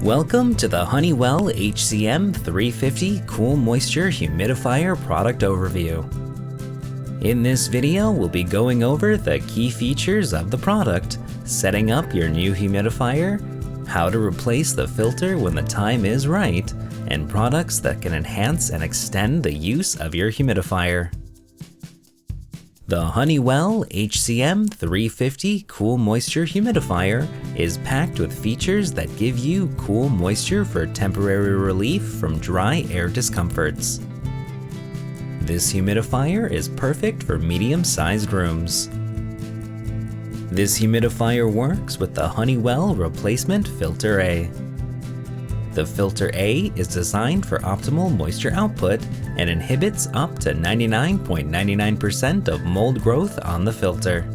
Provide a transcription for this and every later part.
Welcome to the Honeywell HCM-350 Cool Moisture Humidifier product overview. In this video, we'll be going over the key features of the product, setting up your new humidifier, how to replace the filter when the time is right, and products that can enhance and extend the use of your humidifier. The Honeywell HCM-350 Cool Moisture Humidifier is packed with features that give you cool moisture for temporary relief from dry air discomforts. This humidifier is perfect for medium-sized rooms. This humidifier works with the Honeywell Replacement Filter A. The Filter A is designed for optimal moisture output and inhibits up to 99.99% of mold growth on the filter.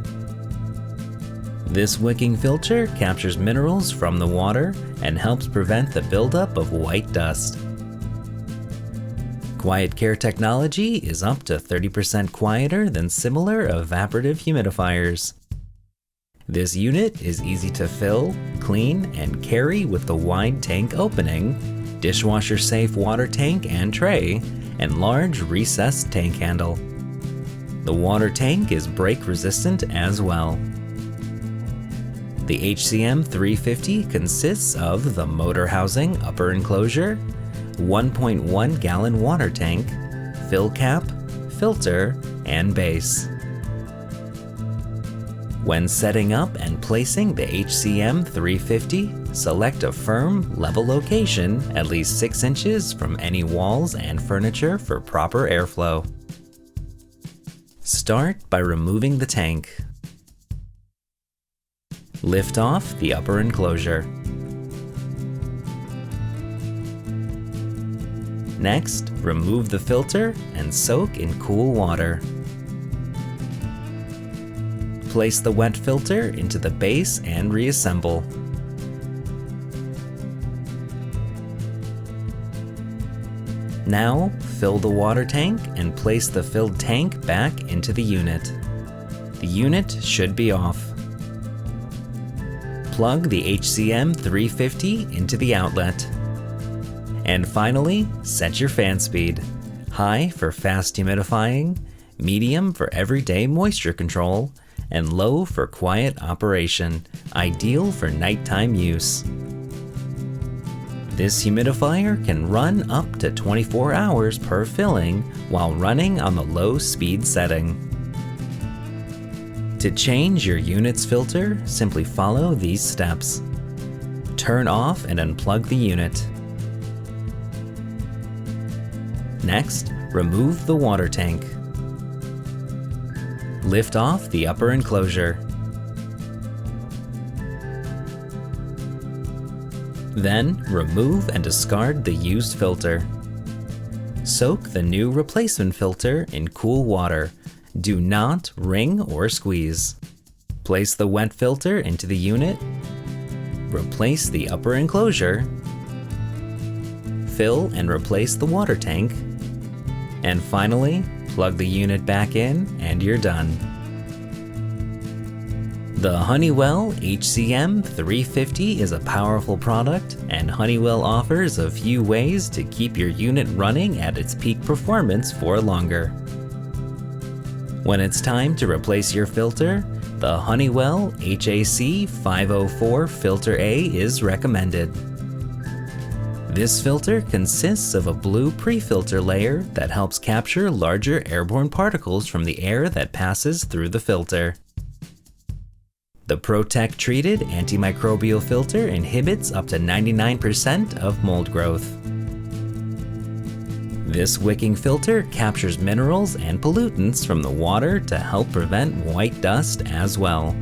This wicking filter captures minerals from the water and helps prevent the buildup of white dust. Quiet Care technology is up to 30% quieter than similar evaporative humidifiers. This unit is easy to fill, clean, and carry with the wide tank opening, dishwasher-safe water tank and tray, and large recessed tank handle. The water tank is break-resistant as well. The HCM-350 consists of the motor housing upper enclosure, 1.1 gallon water tank, fill cap, filter, and base. When setting up and placing the HCM-350, select a firm, level location at least 6 inches from any walls and furniture for proper airflow. Start by removing the tank. Lift off the upper enclosure. Next, remove the filter and soak in cool water. Place the wet filter into the base and reassemble. Now, fill the water tank and place the filled tank back into the unit. The unit should be off. Plug the HCM-350 into the outlet. And finally, set your fan speed. High for fast humidifying, medium for everyday moisture control, and low for quiet operation, ideal for nighttime use. This humidifier can run up to 24 hours per filling while running on the low speed setting. To change your unit's filter, simply follow these steps. Turn off and unplug the unit. Next, remove the water tank. Lift off the upper enclosure. Then, remove and discard the used filter. Soak the new replacement filter in cool water. Do not wring or squeeze. Place the wet filter into the unit. Replace the upper enclosure. Fill and replace the water tank. And finally, plug the unit back in and you're done. The Honeywell HCM-350 is a powerful product, and Honeywell offers a few ways to keep your unit running at its peak performance for longer. When it's time to replace your filter, the Honeywell HAC-504 Filter A is recommended. This filter consists of a blue pre-filter layer that helps capture larger airborne particles from the air that passes through the filter. The Protec treated antimicrobial filter inhibits up to 99% of mold growth. This wicking filter captures minerals and pollutants from the water to help prevent white dust as well.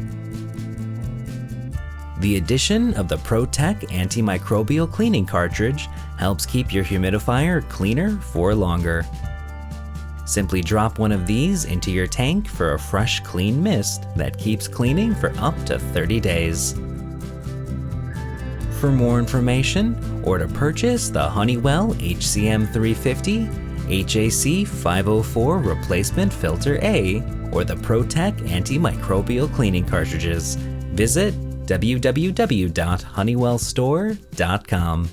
The addition of the Protec antimicrobial cleaning cartridge helps keep your humidifier cleaner for longer. Simply drop one of these into your tank for a fresh, clean mist that keeps cleaning for up to 30 days. For more information or to purchase the Honeywell HCM-350, HAC-504 Replacement Filter A, or the Protec antimicrobial cleaning cartridges, visit www.honeywellstore.com.